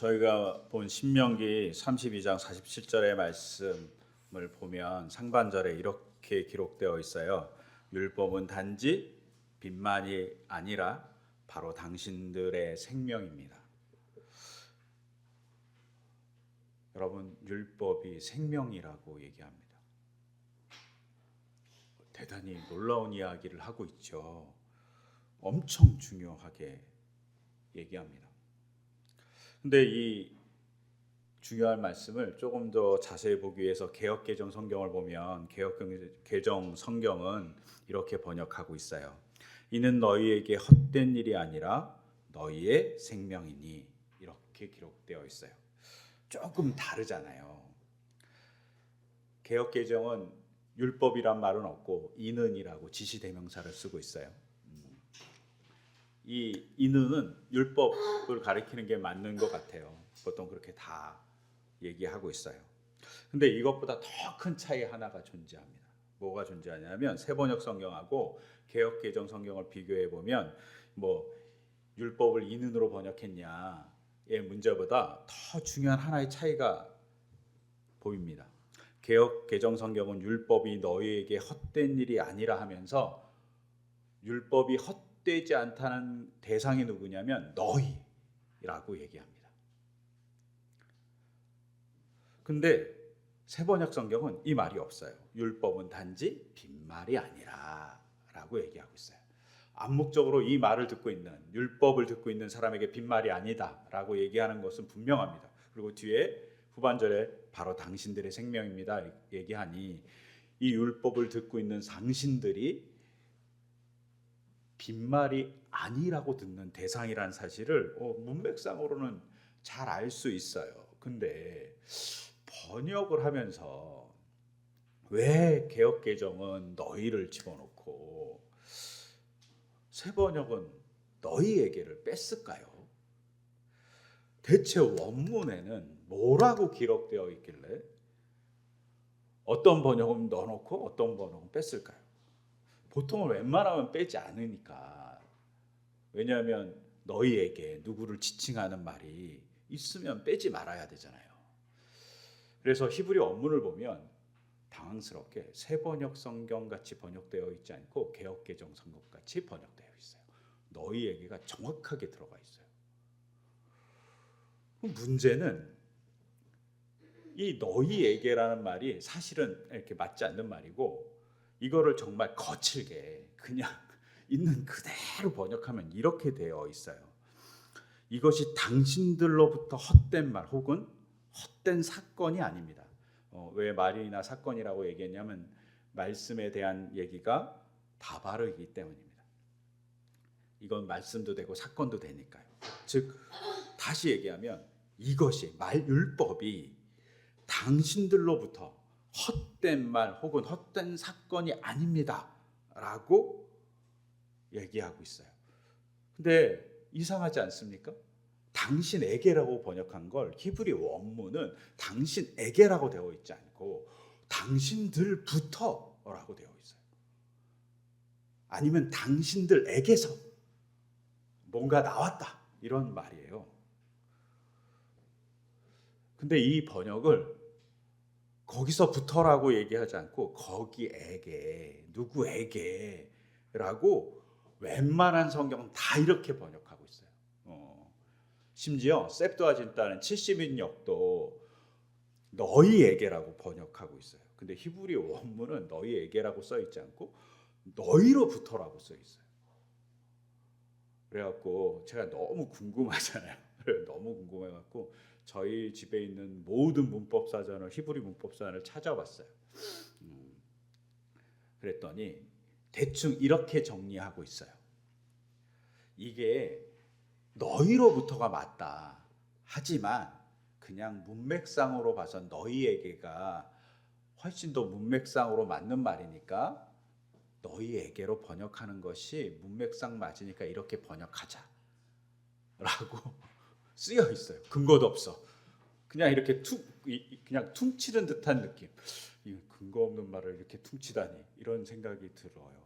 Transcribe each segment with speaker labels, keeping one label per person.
Speaker 1: 저희가 본 신명기 32장 47절의 말씀을 보면 상반절에 이렇게 기록되어 있어요. 율법은 단지 빚만이 아니라 바로 당신들의 생명입니다. 여러분, 율법이 생명이라고 얘기합니다. 대단히 놀라운 이야기를 하고 있죠. 엄청 중요하게 얘기합니다. 근데 이 중요한 말씀을 조금 더 자세히 보기 위해서 개역개정 성경을 보면 개역개정 성경은 이렇게 번역하고 있어요. 이는 너희에게 헛된 일이 아니라 너희의 생명이니, 이렇게 기록되어 있어요. 조금 다르잖아요. 개역개정은 율법이란 말은 없고 이는이라고 지시대명사를 쓰고 있어요. 이 이는은 율법을 가리키는 게 맞는 것 같아요. 보통 그렇게 다 얘기하고 있어요. 근데 이것보다 더 큰 차이 하나가 존재합니다. 뭐가 존재하냐면 세번역 성경하고 개역개정 성경을 비교해 보면 율법을 이는으로 번역했냐의 문제보다 더 중요한 하나의 차이가 보입니다. 개역개정 성경은 율법이 너희에게 헛된 일이 아니라 하면서 율법이 헛되지 않다는 대상이 누구냐면 너희라고 얘기합니다. 근데 세번역 성경은 이 말이 없어요. 율법은 단지 빈말이 아니라 라고 얘기하고 있어요. 암묵적으로 이 말을 듣고 있는, 율법을 듣고 있는 사람에게 빈말이 아니다 라고 얘기하는 것은 분명합니다. 그리고 뒤에 후반절에 바로 당신들의 생명입니다 얘기하니, 이 율법을 듣고 있는 당신들이 빈말이 아니라고 듣는 대상이라는 사실을 문맥상으로는 잘 알 수 있어요. 근데 번역을 하면서 왜 개역개정은 너희를 집어넣고 세번역은 너희에게를 뺐을까요? 대체 원문에는 뭐라고 기록되어 있길래 어떤 번역은 넣어놓고 어떤 번역은 뺐을까요? 보통은 웬만하면 빼지 않으니까. 왜냐하면 너희에게 누구를 지칭하는 말이 있으면 빼지 말아야 되잖아요. 그래서 히브리 원문을 보면 당황스럽게 세번역 성경같이 번역되어 있지 않고 개역개정 성경같이 번역되어 있어요. 너희에게가 정확하게 들어가 있어요. 문제는 이 너희에게라는 말이 사실은 이렇게 맞지 않는 말이고, 이거를 정말 거칠게 그냥 있는 그대로 번역하면 이렇게 되어 있어요. 이것이 당신들로부터 헛된 말 혹은 헛된 사건이 아닙니다. 왜 말이나 사건이라고 얘기했냐면 말씀에 대한 얘기가 다바르기 때문입니다. 이건 말씀도 되고 사건도 되니까요. 즉 다시 얘기하면 이것이 율법이 당신들로부터 헛된 말 혹은 헛된 사건이 아닙니다 라고 얘기하고 있어요. 근데 이상하지 않습니까? 당신에게라고 번역한 걸 히브리 원문은 당신에게라고 되어 있지 않고 당신들부터라고 되어 있어요. 아니면 당신들에게서 뭔가 나왔다, 이런 말이에요. 근데 이 번역을 거기서부터라고 얘기하지 않고 거기에게, 누구에게라고 웬만한 성경은 다 이렇게 번역하고 있어요. 심지어 셉투아진트라는 70인역도 너희에게라고 번역하고 있어요. 근데 히브리 원문은 너희에게라고 써 있지 않고 너희로부터라고 써 있어요. 그래갖고 제가 너무 궁금하잖아요. 너무 궁금해갖고 저희 집에 있는 모든 문법사전을, 히브리 문법사전을 찾아봤어요. 그랬더니 대충 이렇게 정리하고 있어요. 이게 너희로부터가 맞다. 하지만 그냥 문맥상으로 봐서 너희에게가 훨씬 더 문맥상으로 맞는 말이니까 너희에게로 번역하는 것이 문맥상 맞으니까 이렇게 번역하자 라고 쓰여 있어요. 근거도 없어. 그냥 이렇게 그냥 퉁치는 듯한 느낌. 이 근거 없는 말을 이렇게 퉁치다니, 이런 생각이 들어요.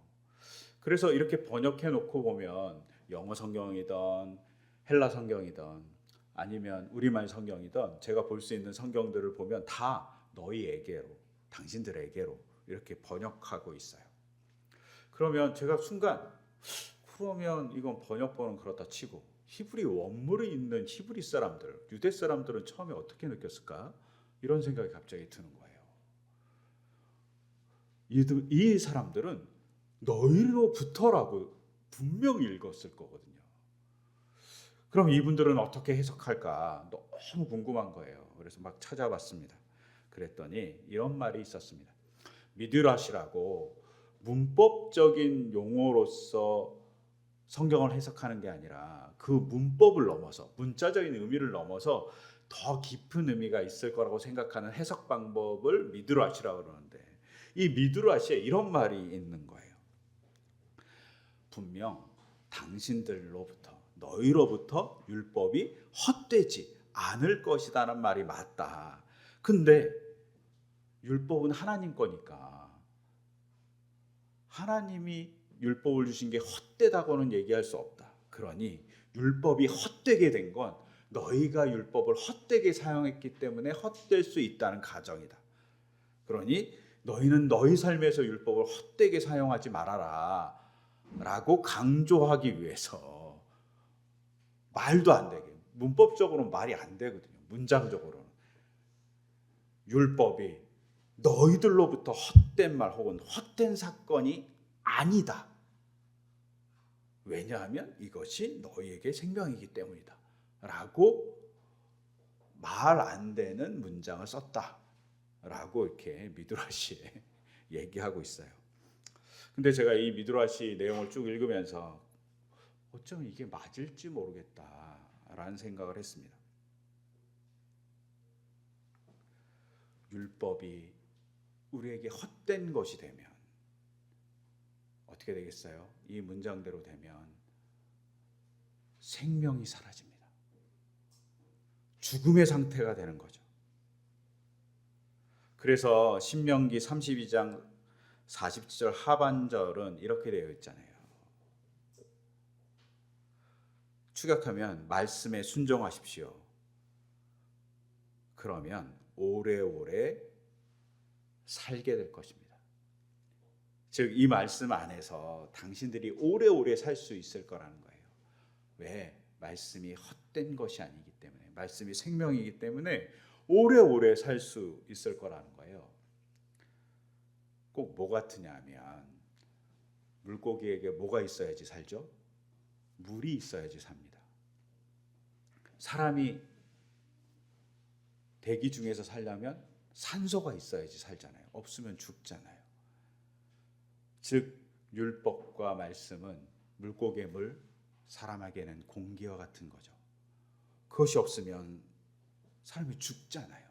Speaker 1: 그래서 이렇게 번역해 놓고 보면 영어 성경이든 헬라 성경이든 아니면 우리말 성경이든 제가 볼 수 있는 성경들을 보면 다 너희에게로, 당신들에게로 이렇게 번역하고 있어요. 그러면 제가 순간 그러면 이건 번역본은 그렇다 치고 히브리 원문이 있는 히브리 사람들, 유대 사람들은 처음에 어떻게 느꼈을까? 이런 생각이 갑자기 드는 거예요. 이 사람들은 너희로부터라고 분명히 읽었을 거거든요. 그럼 이분들은 어떻게 해석할까 너무 궁금한 거예요. 그래서 막 찾아봤습니다. 그랬더니 이런 말이 있었습니다. 미드라시라고 문법적인 용어로서 성경을 해석하는 게 아니라 그 문법을 넘어서 문자적인 의미를 넘어서 더 깊은 의미가 있을 거라고 생각하는 해석 방법을 미드라시라고 그러는데 이 미드라시에 이런 말이 있는 거예요. 분명 당신들로부터 너희로부터 율법이 헛되지 않을 것이다는 말이 맞다. 근데 율법은 하나님 거니까 하나님이 율법을 주신 게 헛되다고는 얘기할 수 없다. 그러니 율법이 헛되게 된 건 너희가 율법을 헛되게 사용했기 때문에 헛될 수 있다는 가정이다. 그러니 너희는 너희 삶에서 율법을 헛되게 사용하지 말아라 라고 강조하기 위해서 말도 안 되게 문법적으로는 말이 안 되거든요. 문장적으로는 율법이 너희들로부터 헛된 말 혹은 헛된 사건이 아니다. 왜냐하면 이것이 너희에게 생명이기 때문이다. 라고 말 안 되는 문장을 썼다. 라고 이렇게 미드라시에 얘기하고 있어요. 근데 제가 이 미드라시 내용을 쭉 읽으면서 어쩌면 이게 맞을지 모르겠다라는 생각을 했습니다. 율법이 우리에게 헛된 것이 되면 어떻게 되겠어요? 이 문장대로 되면 생명이 사라집니다. 죽음의 상태가 되는 거죠. 그래서 신명기 32장 40절 하반절은 이렇게 되어 있잖아요. 추격하면 말씀에 순종하십시오. 그러면 오래오래 살게 될 것입니다. 즉 이 말씀 안에서 당신들이 오래오래 살 수 있을 거라는 거예요. 왜? 말씀이 헛된 것이 아니기 때문에, 말씀이 생명이기 때문에 오래오래 살 수 있을 거라는 거예요. 꼭 뭐 같으냐 하면 물고기에게 뭐가 있어야지 살죠? 물이 있어야지 삽니다. 사람이 대기 중에서 살려면 산소가 있어야지 살잖아요. 없으면 죽잖아요. 즉 율법과 말씀은 물고기의 물, 사람에게는 공기와 같은 거죠. 그것이 없으면 사람이 죽잖아요.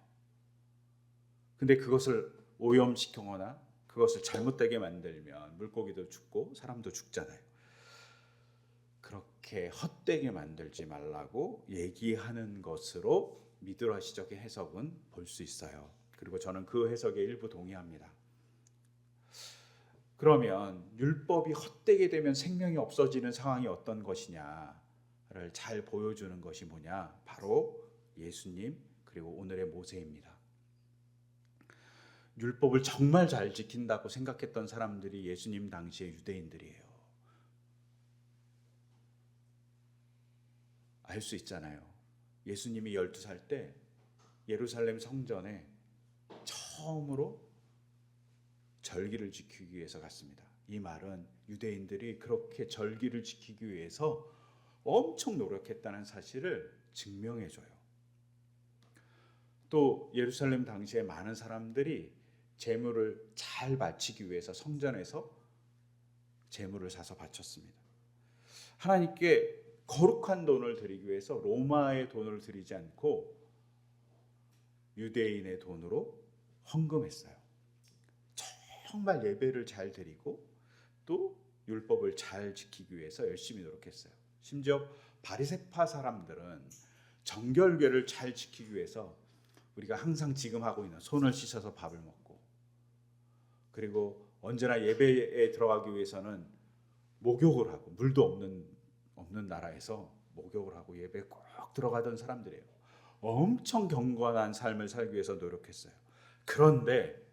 Speaker 1: 근데 그것을 오염시키거나 그것을 잘못되게 만들면 물고기도 죽고 사람도 죽잖아요. 그렇게 헛되게 만들지 말라고 얘기하는 것으로 미드라시적인 해석은 볼 수 있어요. 그리고 저는 그 해석에 일부 동의합니다. 그러면 율법이 헛되게 되면 생명이 없어지는 상황이 어떤 것이냐를 잘 보여주는 것이 뭐냐? 바로 예수님 그리고 오늘의 모세입니다. 율법을 정말 잘 지킨다고 생각했던 사람들이 예수님 당시의 유대인들이에요. 알 수 있잖아요. 예수님이 12살 때 예루살렘 성전에 처음으로 절기를 지키기 위해서 갔습니다. 이 말은 유대인들이 그렇게 절기를 지키기 위해서 엄청 노력했다는 사실을 증명해줘요. 또 예루살렘 당시에 많은 사람들이 제물을 잘 바치기 위해서 성전에서 제물을 사서 바쳤습니다. 하나님께 거룩한 돈을 드리기 위해서 로마의 돈을 드리지 않고 유대인의 돈으로 헌금했어요. 정말 예배를 잘 드리고 또 율법을 잘 지키기 위해서 열심히 노력했어요. 심지어 바리새파 사람들은 정결궤를 잘 지키기 위해서 우리가 항상 지금 하고 있는 손을 씻어서 밥을 먹고 그리고 언제나 예배에 들어가기 위해서는 목욕을 하고 물도 없는 나라에서 목욕을 하고 예배에 꼭 들어가던 사람들이에요. 엄청 경건한 삶을 살기 위해서 노력했어요. 그런데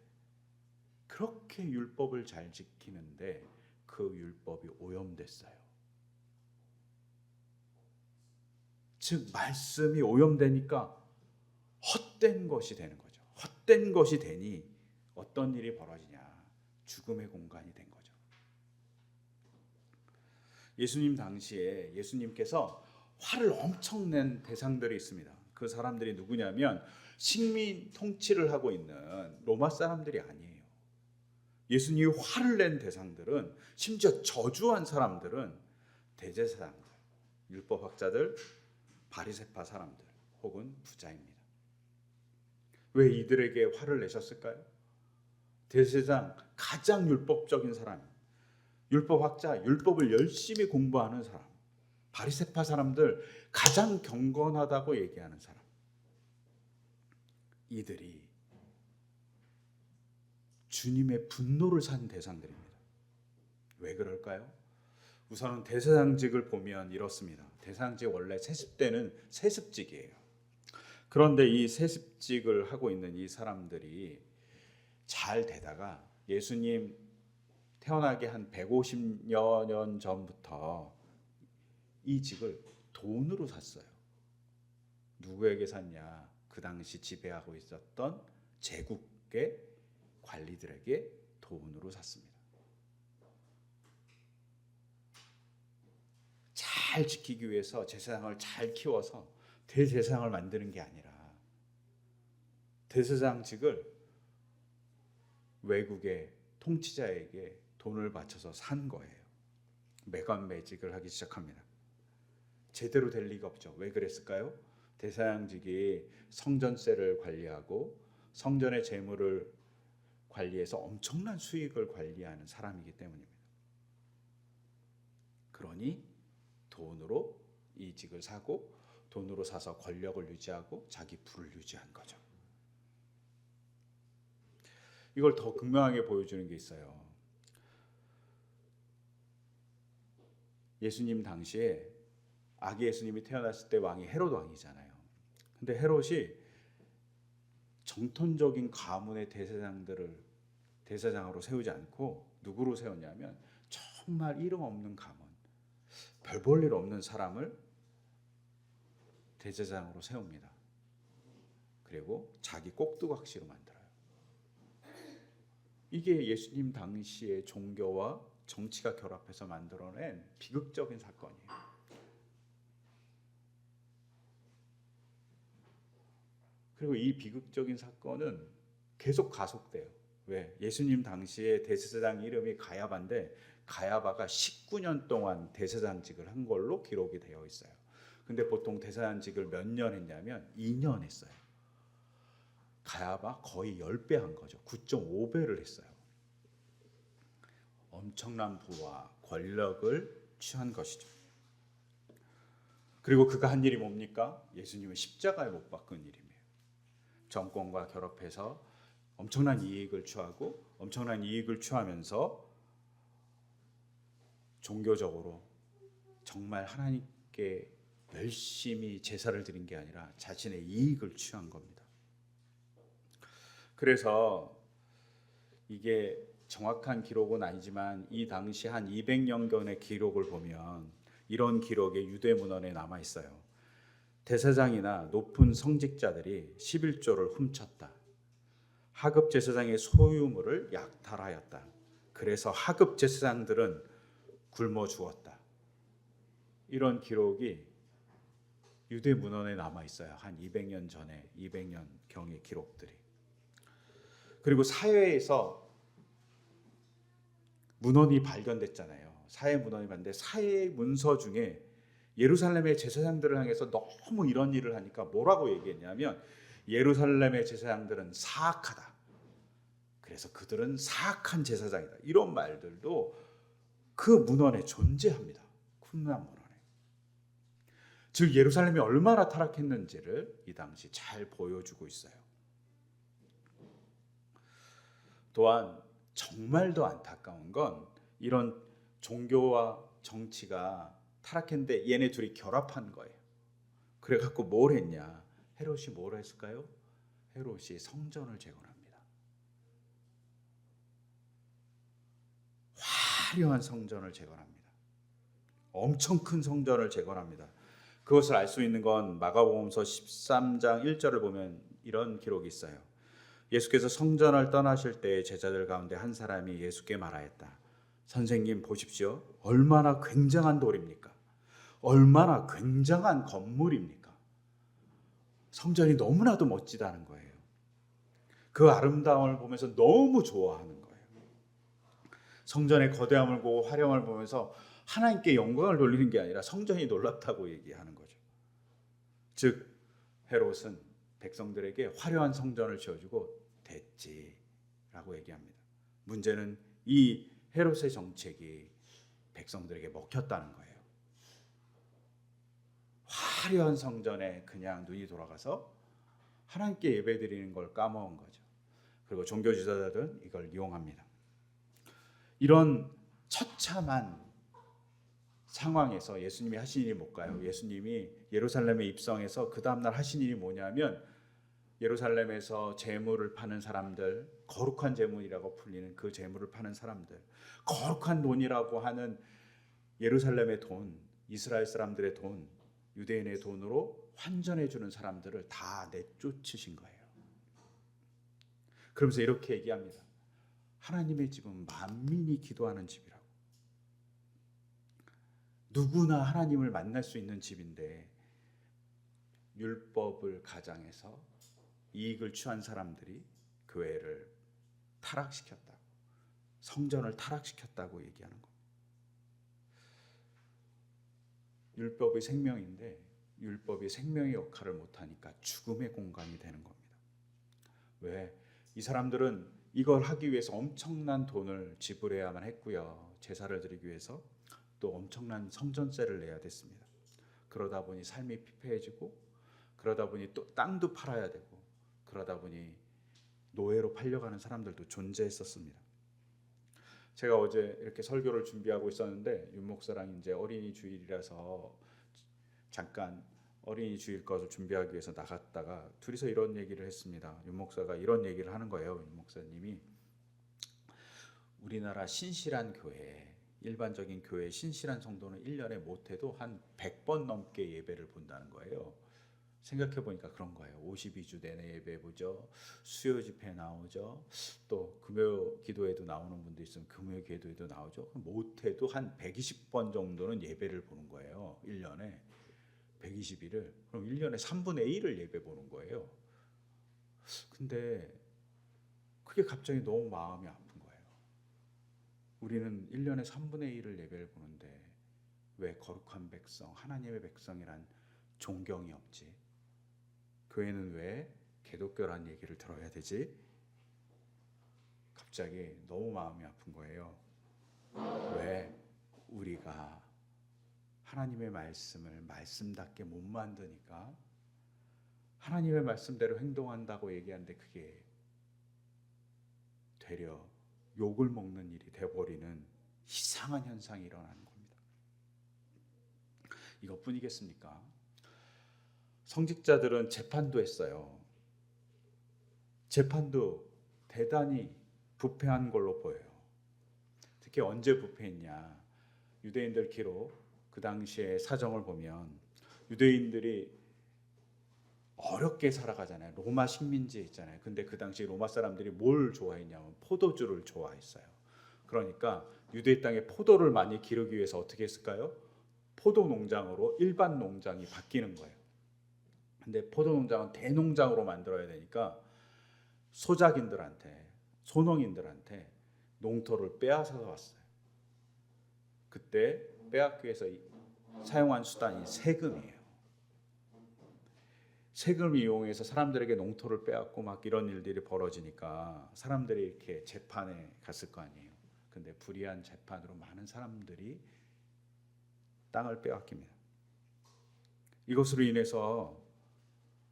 Speaker 1: 그렇게 율법을 잘 지키는데 그 율법이 오염됐어요. 즉 말씀이 오염되니까 헛된 것이 되는 거죠. 헛된 것이 되니 어떤 일이 벌어지냐? 죽음의 공간이 된 거죠. 예수님 당시에 예수님께서 화를 엄청 낸 대상들이 있습니다. 그 사람들이 누구냐면 식민 통치를 하고 있는 로마 사람들이 아니에요. 예수님이 화를 낸 대상들은, 심지어 저주한 사람들은 대제사장들, 율법학자들, 바리새파 사람들 혹은 부자입니다. 왜 이들에게 화를 내셨을까요? 대제사장, 가장 율법적인 사람, 율법학자, 율법을 열심히 공부하는 사람, 바리새파 사람들, 가장 경건하다고 얘기하는 사람, 이들이 주님의 분노를 산 대상들입니다. 왜 그럴까요? 우선은 대제사장직을 보면 이렇습니다. 대제사장직 원래 세습대는 세습직이에요. 그런데 이 세습직을 하고 있는 이 사람들이 잘 되다가 예수님 태어나기 한 150여 년 전부터 이 직을 돈으로 샀어요. 누구에게 샀냐? 그 당시 지배하고 있었던 제국의 관리들에게 돈으로 샀습니다. 잘 지키기 위해서 제사장을 잘 키워서 대제사장을 만드는 게 아니라 대제사장직을 외국의 통치자에게 돈을 바쳐서 산 거예요. 매관매직을 하기 시작합니다. 제대로 될 리가 없죠. 왜 그랬을까요? 대제사장직이 성전세를 관리하고 성전의 재물을 관리해서 엄청난 수익을 관리하는 사람이기 때문입니다. 그러니 돈으로 이 직을 사고 돈으로 사서 권력을 유지하고 자기 부를 유지한 거죠. 이걸 더 극명하게 보여주는 게 있어요. 예수님 당시에 아기 예수님이 태어났을 때 왕이 헤롯 왕이잖아요. 근데 헤롯이 정통적인 가문의 대제사장으로 세우지 않고 누구로 세웠냐면 정말 이름 없는 가문, 별 볼 일 없는 사람을 대제사장으로 세웁니다. 그리고 자기 꼭두각시로 만들어요. 이게 예수님 당시의 종교와 정치가 결합해서 만들어낸 비극적인 사건이에요. 그리고 이 비극적인 사건은 계속 가속돼요. 왜? 예수님 당시에 대제사장 이름이 가야바인데 가야바가 19년 동안 대제사장직을 한 걸로 기록이 되어 있어요. 근데 보통 대제사장직을 몇 년 했냐면 2년 했어요. 가야바 거의 10배 한 거죠. 9.5배를 했어요. 엄청난 부와 권력을 취한 것이죠. 그리고 그가 한 일이 뭡니까? 예수님을 십자가에 못 박은 일입니다. 정권과 결합해서 엄청난 이익을 취하고 엄청난 이익을 취하면서 종교적으로 정말 하나님께 열심히 제사를 드린 게 아니라 자신의 이익을 취한 겁니다. 그래서 이게 정확한 기록은 아니지만 이 당시 한 200년경의 기록을 보면 이런 기록이 유대 문헌에 남아 있어요. 대제사장이나 높은 성직자들이 11조를 훔쳤다. 하급 제사장의 소유물을 약탈하였다. 그래서 하급 제사장들은 굶어 죽었다. 이런 기록이 유대 문헌에 남아 있어요. 한 200년 전에 200년 경의 기록들이. 그리고 사회에서 문헌이 발견됐잖아요. 사회 문헌이 봤는데 사회 문서 중에 예루살렘의 제사장들을 향해서 너무 이런 일을 하니까 뭐라고 얘기했냐면 예루살렘의 제사장들은 사악하다. 그래서 그들은 사악한 제사장이다. 이런 말들도 그 문헌에 존재합니다. 쿰란 문헌에. 즉 예루살렘이 얼마나 타락했는지를 이 당시 잘 보여주고 있어요. 또한 정말 더 안타까운 건 이런 종교와 정치가 타락했는데 얘네 둘이 결합한 거예요. 그래갖고 뭘 했냐? 헤롯이 뭘 했을까요? 헤롯이 성전을 재건합니다. 화려한 성전을 재건합니다. 엄청 큰 성전을 재건합니다. 그것을 알 수 있는 건 마가복음서 13장 1절을 보면 이런 기록이 있어요. 예수께서 성전을 떠나실 때 제자들 가운데 한 사람이 예수께 말하였다. 선생님 보십시오. 얼마나 굉장한 돌입니까? 얼마나 굉장한 건물입니까? 성전이 너무나도 멋지다는 거예요. 그 아름다움을 보면서 너무 좋아하는 거예요. 성전의 거대함을 보고 화려함을 보면서 하나님께 영광을 돌리는 게 아니라 성전이 놀랍다고 얘기하는 거죠. 즉 헤롯은 백성들에게 화려한 성전을 지어주고 됐지라고 얘기합니다. 문제는 이 헤롯의 정책이 백성들에게 먹혔다는 거예요. 화려한 성전에 그냥 눈이 돌아가서 하나님께 예배드리는 걸 까먹은 거죠. 그리고 종교 지도자들은 이걸 이용합니다. 이런 처참한 상황에서 예수님이 하신 일이 뭘까요? 예수님이 예루살렘에 입성해서 그 다음날 하신 일이 뭐냐면 예루살렘에서 재물을 파는 사람들, 거룩한 재물이라고 불리는 그 재물을 파는 사람들, 거룩한 돈이라고 하는 예루살렘의 돈, 이스라엘 사람들의 돈, 유대인의 돈으로 환전해 주는 사람들을 다 내쫓으신 거예요. 그러면서 이렇게 얘기합니다. 하나님의 집은 만민이 기도하는 집이라고. 누구나 하나님을 만날 수 있는 집인데 율법을 가장해서 이익을 취한 사람들이 교회를 타락시켰다고, 성전을 타락시켰다고 얘기하는 겁니다. 율법이 생명인데 율법이 생명의 역할을 못하니까 죽음의 공간이 되는 겁니다. 왜? 이 사람들은 이걸 하기 위해서 엄청난 돈을 지불해야만 했고요. 제사를 드리기 위해서 또 엄청난 성전세를 내야 됐습니다. 그러다 보니 삶이 피폐해지고, 그러다 보니 또 땅도 팔아야 되고, 그러다 보니 노예로 팔려가는 사람들도 존재했었습니다. 제가 어제 이렇게 설교를 준비하고 있었는데 윤 목사랑 이제 어린이 주일이라서 잠깐 어린이 주일 것을 준비하기 위해서 나갔다가 둘이서 이런 얘기를 했습니다. 윤 목사가 이런 얘기를 하는 거예요. 윤 목사님이 우리나라 신실한 교회, 일반적인 교회 신실한 성도는 1년에 못해도 한 100번 넘게 예배를 본다는 거예요. 생각해 보니까 그런 거예요. 52주 내내 예배 보죠. 수요 집회 나오죠. 또 금요 기도회도 나오는 분도 있으면 금요 기도회도 나오죠. 못해도 한 120번 정도는 예배를 보는 거예요. 1년에 120일을. 그럼 1년에 3분의 1을 예배 보는 거예요. 근데 그게 갑자기 너무 마음이 아픈 거예요. 우리는 1년에 3분의 1을 예배를 보는데 왜 거룩한 백성, 하나님의 백성이란 존경이 없지? 교회는 왜 기독교란 얘기를 들어야 되지? 갑자기 너무 마음이 아픈 거예요. 왜 우리가 하나님의 말씀을 말씀답게 못 만드니까 하나님의 말씀대로 행동한다고 얘기하는데 그게 되려 욕을 먹는 일이 돼버리는 이상한 현상이 일어나는 겁니다. 이것뿐이겠습니까? 성직자들은 재판도 했어요. 재판도 대단히 부패한 걸로 보여요. 특히 언제 부패했냐? 유대인들 기록, 그 당시의 사정을 보면 유대인들이 어렵게 살아가잖아요. 로마 식민지에 있잖아요. 근데 그 당시 로마 사람들이 뭘 좋아했냐면 포도주를 좋아했어요. 그러니까 유대 땅에 포도를 많이 기르기 위해서 어떻게 했을까요? 포도 농장으로 일반 농장이 바뀌는 거예요. 근데 포도 농장은 대농장으로 만들어야 되니까 소작인들한테, 소농인들한테 농토를 빼앗아서 왔어요. 그때 빼앗기 위해서 사용한 수단이 세금이에요. 세금을 이용해서 사람들에게 농토를 빼앗고 막 이런 일들이 벌어지니까 사람들이 이렇게 재판에 갔을 거 아니에요. 근데 불의한 재판으로 많은 사람들이 땅을 빼앗깁니다. 이것으로 인해서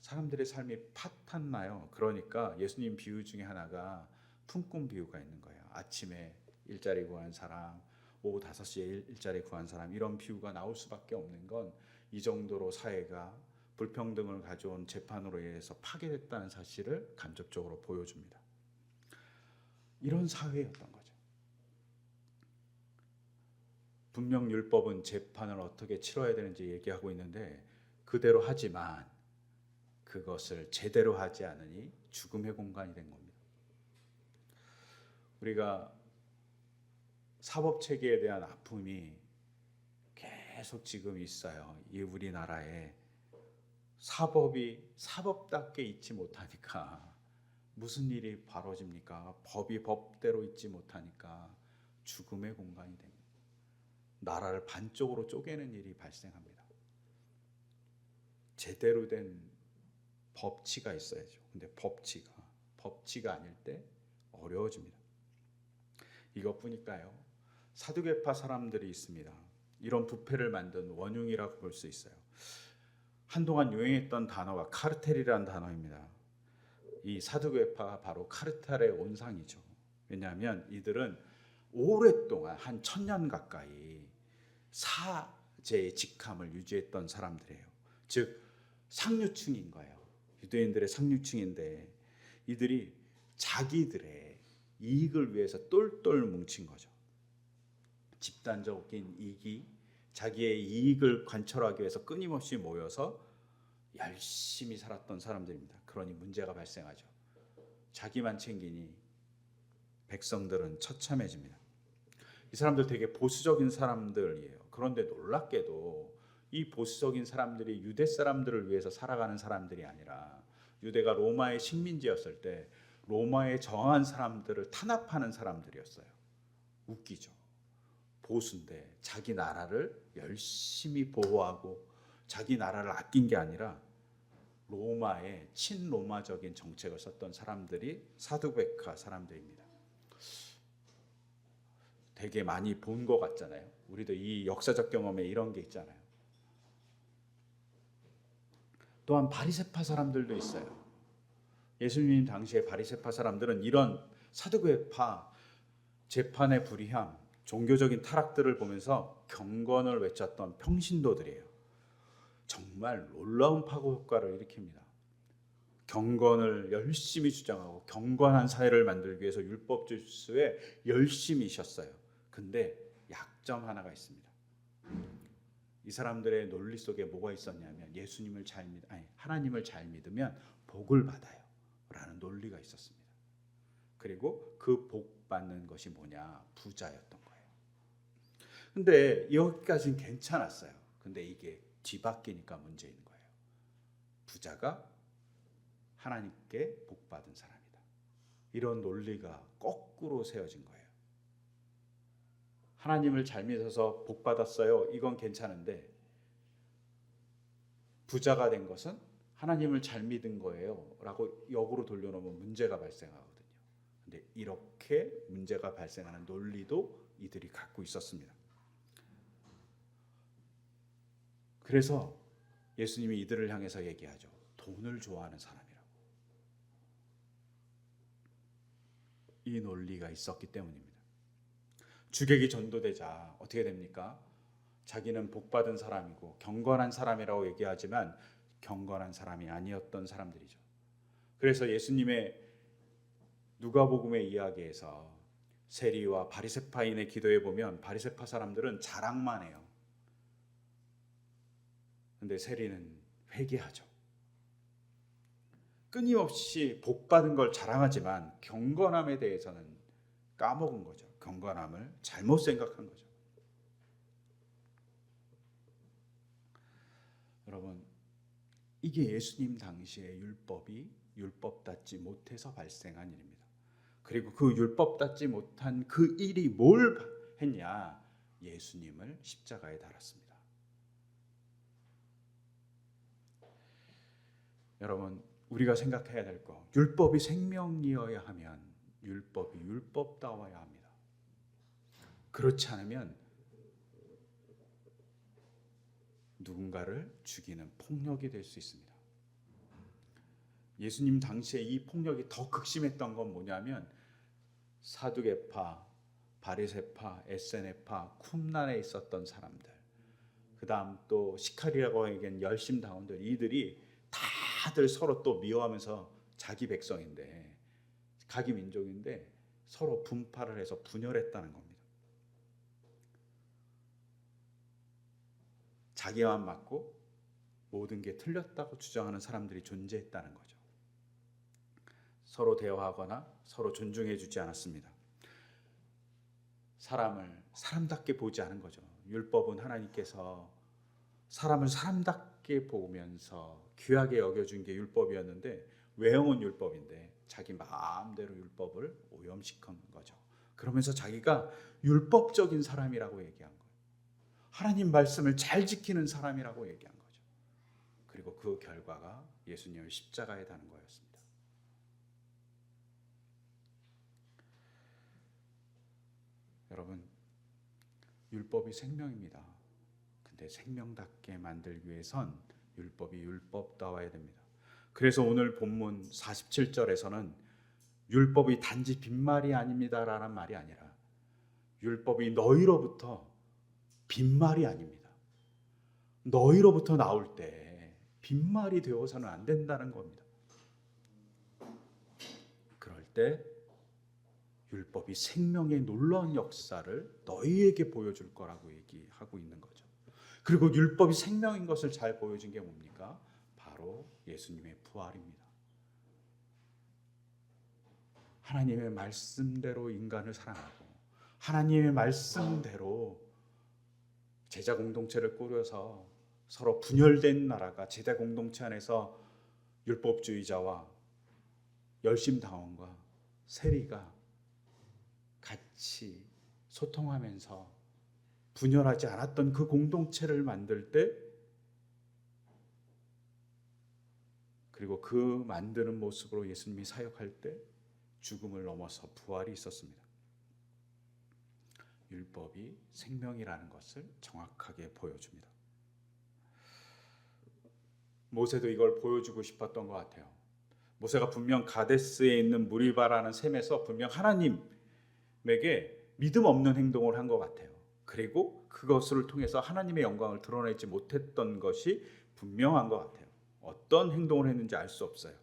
Speaker 1: 사람들의 삶이 파탄나요. 그러니까 예수님 비유 중에 하나가 품꾼 비유가 있는 거예요. 아침에 일자리 구한 사람, 오후 5시에 일자리 구한 사람, 이런 비유가 나올 수밖에 없는 건 이 정도로 사회가 불평등을 가져온 재판으로 인해서 파괴됐다는 사실을 간접적으로 보여줍니다. 이런 사회였던 거죠. 분명 율법은 재판을 어떻게 치러야 되는지 얘기하고 있는데 그대로 하지만 그것을 제대로 하지 않으니 죽음의 공간이 된 겁니다. 우리가 사법체계에 대한 아픔이 계속 지금 있어요. 이 우리나라에 사법이 사법답게 있지 못하니까 무슨 일이 벌어집니까? 법이 법대로 있지 못하니까 죽음의 공간이 됩니다. 나라를 반쪽으로 쪼개는 일이 발생합니다. 제대로 된 법치가 있어야죠. 근데 법치가 아닐 때 어려워집니다. 이것뿐일까요? 사두개파 사람들이 있습니다. 이런 부패를 만든 원흉이라고 볼 수 있어요. 한동안 유행했던 단어가 카르텔이라는 단어입니다. 이 사두개파가 바로 카르텔의 온상이죠. 왜냐하면 이들은 오랫동안 한 1000년 가까이 사제의 직함을 유지했던 사람들이에요. 즉 상류층인 거예요. 유대인들의 상류층인데 이들이 자기들의 이익을 위해서 똘똘 뭉친 거죠. 집단적인 이익이 자기의 이익을 관철하기 위해서 끊임없이 모여서 열심히 살았던 사람들입니다. 그러니 문제가 발생하죠. 자기만 챙기니 백성들은 처참해집니다. 이 사람들 되게 보수적인 사람들이에요. 그런데 놀랍게도 이 보수적인 사람들이 유대 사람들을 위해서 살아가는 사람들이 아니라 유대가 로마의 식민지였을 때 로마에 저항한 사람들을 탄압하는 사람들이었어요. 웃기죠. 보수인데 자기 나라를 열심히 보호하고 자기 나라를 아낀 게 아니라 로마의 친로마적인 정책을 썼던 사람들이 사두개파 사람들입니다. 되게 많이 본 것 같잖아요. 우리도 이 역사적 경험에 이런 게 있잖아요. 또한 바리새파 사람들도 있어요. 예수님 당시에 바리새파 사람들은 이런 사두개파 재판의 불이함, 종교적인 타락들을 보면서 경건을 외쳤던 평신도들이에요. 정말 놀라운 파고 효과를 일으킵니다. 경건을 열심히 주장하고 경건한 사회를 만들기 위해서 율법 질서에 열심히 셨어요. 근데 약점 하나가 있습니다. 이 사람들의 논리 속에 뭐가 있었냐면 하나님을 잘 믿으면 복을 받아요 라는 논리가 있었습니다. 그리고 그 복 받는 것이 뭐냐? 부자였던 거예요. 근데 여기까지는 괜찮았어요. 근데 이게 뒤바뀌니까 문제인 거예요. 부자가 하나님께 복 받은 사람이다. 이런 논리가 거꾸로 세워진 거예요. 하나님을 잘 믿어서 복 받았어요. 이건 괜찮은데 부자가 된 것은 하나님을 잘 믿은 거예요 라고 역으로 돌려놓으면 문제가 발생하거든요. 근데 이렇게 문제가 발생하는 논리도 이들이 갖고 있었습니다. 그래서 예수님이 이들을 향해서 얘기하죠. 돈을 좋아하는 사람이라고. 이 논리가 있었기 때문입니다. 주객이 전도되자 어떻게 됩니까? 자기는 복받은 사람이고 경건한 사람이라고 얘기하지만 경건한 사람이 아니었던 사람들이죠. 그래서 예수님의 누가복음의 이야기에서 세리와 바리새파인의 기도에 보면 바리새파 사람들은 자랑만 해요. 근데 세리는 회개하죠. 끊임없이 복받은 걸 자랑하지만 경건함에 대해서는 까먹은 거죠. 경건함을 잘못 생각한 거죠. 여러분, 이게 예수님 당시의 율법이 율법답지 못해서 발생한 일입니다. 그리고 그 율법답지 못한 그 일이 뭘 했냐? 예수님을 십자가에 달았습니다. 여러분, 우리가 생각해야 될 거, 율법이 생명이어야 하면 율법이 율법다워야 합니다. 그렇지 않으면 누군가를 죽이는 폭력이 될 수 있습니다. 예수님 당시에 이 폭력이 더 극심했던 건 뭐냐면 사두개파, 바리새파, 에세네파, 쿰란에 있었던 사람들, 그 다음 또 시카리라고 하기엔 열심당원들, 이들이 다들 서로 또 미워하면서 자기 백성인데, 자기 민족인데 서로 분파를 해서 분열했다는 겁니다. 자기만 맞고 모든 게 틀렸다고 주장하는 사람들이 존재했다는 거죠. 서로 대화하거나 서로 존중해 주지 않았습니다. 사람을 사람답게 보지 않은 거죠. 율법은 하나님께서 사람을 사람답게 보면서 귀하게 여겨준 게 율법이었는데, 외형은 율법인데 자기 마음대로 율법을 오염시킨 거죠. 그러면서 자기가 율법적인 사람이라고 얘기한 거예요. 하나님 말씀을 잘 지키는 사람이라고 얘기한 거죠. 그리고 그 결과가 예수님을 십자가에 다는 거였습니다. 여러분, 율법이 생명입니다. 근데 생명답게 만들기 위해선 율법이 율법다워야 됩니다. 그래서 오늘 본문 47절에서는 율법이 단지 빈말이 아닙니다라는 말이 아니라 율법이 너희로부터 빈말이 아닙니다. 너희로부터 나올 때 빈말이 되어서는 안 된다는 겁니다. 그럴 때 율법이 생명의 놀라운 역사를 너희에게 보여줄 거라고 얘기하고 있는 거죠. 그리고 율법이 생명인 것을 잘 보여준 게 뭡니까? 바로 예수님의 부활입니다. 하나님의 말씀대로 인간을 사랑하고 하나님의 말씀대로 제자 공동체를 꾸려서 서로 분열된 나라가 제자 공동체 안에서 율법주의자와 열심당원과 세리가 같이 소통하면서 분열하지 않았던 그 공동체를 만들 때, 그리고 그 만드는 모습으로 예수님이 사역할 때 죽음을 넘어서 부활이 있었습니다. 율법이 생명이라는 것을 정확하게 보여줍니다. 모세도 이걸 보여주고 싶었던 것 같아요. 모세가 분명 가데스에 있는 무리바라는 샘에서 분명 하나님에게 믿음 없는 행동을 한 것 같아요. 그리고 그것을 통해서 하나님의 영광을 드러내지 못했던 것이 분명한 것 같아요. 어떤 행동을 했는지 알 수 없어요.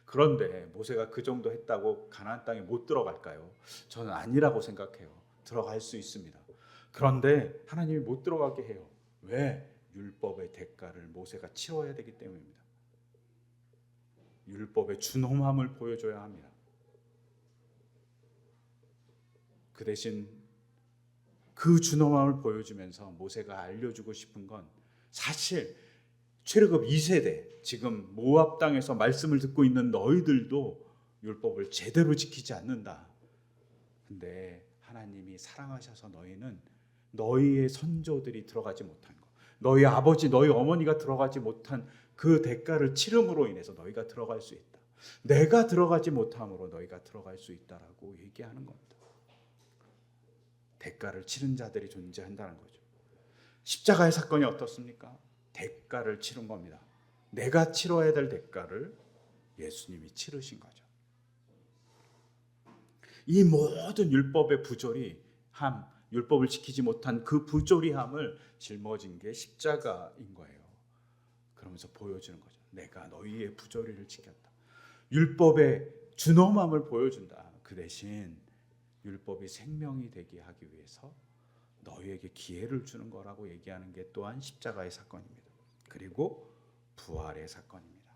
Speaker 1: 그런데 모세가 그 정도 했다고 가나안 땅에 못 들어갈까요? 저는 아니라고 생각해요. 들어갈 수 있습니다. 그런데 하나님이 못 들어가게 해요. 왜? 율법의 대가를 모세가 치러야 되기 때문입니다. 율법의 준엄함을 보여줘야 합니다. 그 대신 그 준엄함을 보여주면서 모세가 알려주고 싶은 건, 사실 최르급 2세대, 지금 모압 땅에서 말씀을 듣고 있는 너희들도 율법을 제대로 지키지 않는다. 근데 하나님이 사랑하셔서 너희는 너희의 선조들이 들어가지 못한 것, 너희 아버지, 너희 어머니가 들어가지 못한 그 대가를 치름으로 인해서 너희가 들어갈 수 있다. 내가 들어가지 못함으로 너희가 들어갈 수 있다라고 얘기하는 겁니다. 대가를 치른 자들이 존재한다는 거죠. 십자가의 사건이 어떻습니까? 대가를 치른 겁니다. 내가 치러야 될 대가를 예수님이 치르신 거죠. 이 모든 율법의 부조리함, 율법을 지키지 못한 그 부조리함을 짊어진 게 십자가인 거예요. 그러면서 보여주는 거죠. 내가 너희의 부조리를 지켰다. 율법의 준엄함을 보여준다. 그 대신 율법이 생명이 되게 하기 위해서 너희에게 기회를 주는 거라고 얘기하는 게 또한 십자가의 사건입니다. 그리고 부활의 사건입니다.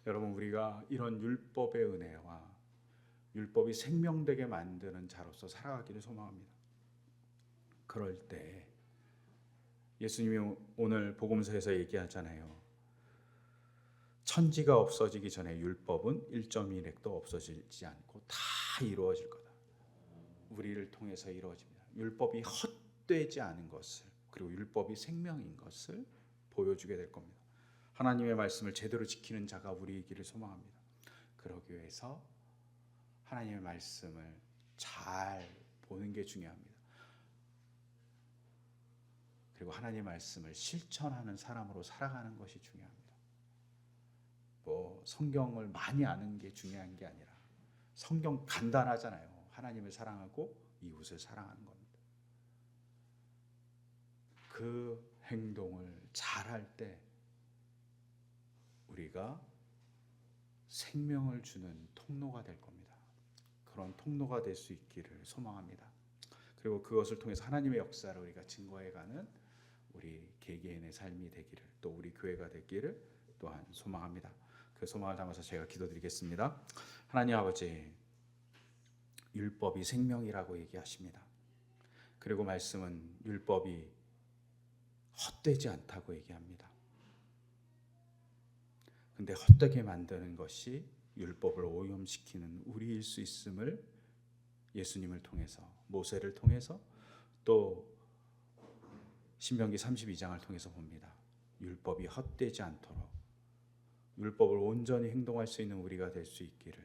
Speaker 1: 여러분, 우리가 이런 율법의 은혜와 율법이 생명되게 만드는 자로서 살아가기를 소망합니다. 그럴 때 예수님이 오늘 복음서에서 얘기하잖아요. 천지가 없어지기 전에 율법은 1.1획도 없어지지 않고 다 이루어질 거다. 우리를 통해서 이루어집니다. 율법이 헛되지 않은 것을, 그리고 율법이 생명인 것을 보여주게 될 겁니다. 하나님의 말씀을 제대로 지키는 자가 우리이기를 소망합니다. 그러기 위해서 하나님의 말씀을 잘 보는 게 중요합니다. 그리고 하나님의 말씀을 실천하는 사람으로 살아가는 것이 중요합니다. 성경을 많이 아는 게 중요한 게 아니라, 성경 간단하잖아요. 하나님을 사랑하고 이웃을 사랑하는 겁니다. 그 행동을 잘할 때 우리가 생명을 주는 통로가 될 겁니다. 그런 통로가 될 수 있기를 소망합니다. 그리고 그것을 통해서 하나님의 역사를 우리가 증거해가는 우리 개개인의 삶이 되기를, 또 우리 교회가 되기를 또한 소망합니다. 그 소망을 담아서 제가 기도드리겠습니다. 하나님 아버지, 율법이 생명이라고 얘기하십니다. 그리고 말씀은 율법이 헛되지 않다고 얘기합니다. 근데 헛되게 만드는 것이 율법을 오염시키는 우리일 수 있음을 예수님을 통해서, 모세를 통해서, 또 신명기 32장을 통해서 봅니다. 율법이 헛되지 않도록 율법을 온전히 행동할 수 있는 우리가 될 수 있기를,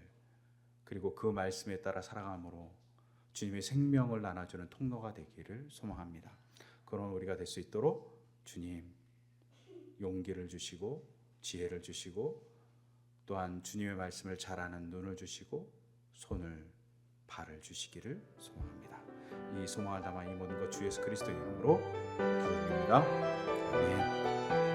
Speaker 1: 그리고 그 말씀에 따라 살아감으로 주님의 생명을 나눠주는 통로가 되기를 소망합니다. 그런 우리가 될 수 있도록 주님 용기를 주시고 지혜를 주시고, 또한 주님의 말씀을 잘 아는 눈을 주시고 손을 발을 주시기를 소망합니다. 이 소망을 담아 이 모든 것 주 예수 그리스도의 이름으로 기도드립니다. 아멘.